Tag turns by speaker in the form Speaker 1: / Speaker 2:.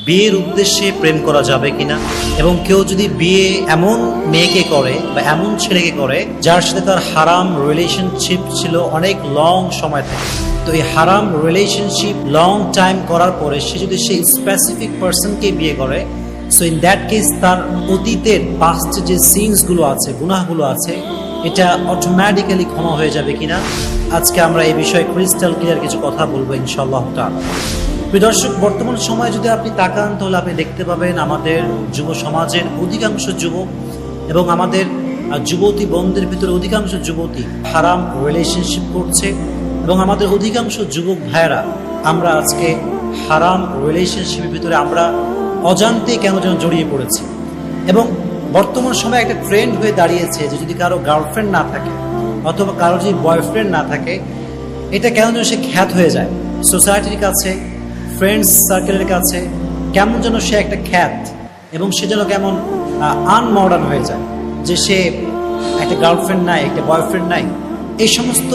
Speaker 1: বিয়ের উদ্দেশ্যে প্রেম করা যাবে কিনা, এবং কেউ যদি বিয়ে এমন মেয়েকে করে বা এমন ছেলেকে করে যার সাথে তার হারাম রিলেশনশিপ ছিল অনেক লং সময় থেকে, তো এই হারাম রিলেশনশিপ লং টাইম করার পরে সে যদি সেই স্পেসিফিক পার্সনকে বিয়ে করে, সো ইন দ্যাট কেস তার অতীতের পাস্ট যে সিনসগুলো আছে, গুনাহগুলো আছে, এটা অটোমেটিক্যালি ক্ষমা হয়ে যাবে কিনা, আজকে আমরা এই বিষয়ে ক্রিস্টাল ক্লিয়ার কিছু কথা বলবো ইনশাআল্লাহ তাআলা। প্রিয় দর্শক, বর্তমান সময়ে যদি আপনি তাকান তাহলে আপনি দেখতে পাবেন আমাদের যুব সমাজের অধিকাংশ যুবক এবং আমাদের যুবতী বোনদের ভিতরে অধিকাংশ যুবতী হারাম রিলেশনশিপ করছে, এবং আমাদের অধিকাংশ যুবক ভাইয়েরা আমরা আজকে হারাম রিলেশনশিপের ভিতরে আমরা অজান্তে কেন যেন জড়িয়ে পড়েছি। এবং বর্তমান সময়ে একটা ট্রেন্ড হয়ে দাঁড়িয়েছে যে যদি কারো গার্লফ্রেন্ড না থাকে অথবা কারো যদি বয়ফ্রেন্ড না থাকে, এটা কেন যেন সে খ্যাত হয়ে যায় সোসাইটির কাছে, ফ্রেন্ডস সার্কেলের কাছে, কেমন যেন সে একটা খ্যাত, এবং সে যেন কেমন আনমডার্ন হয়ে যায় যে সে একটা গার্লফ্রেন্ড নাই, একটা বয়ফ্রেন্ড নাই। এই সমস্ত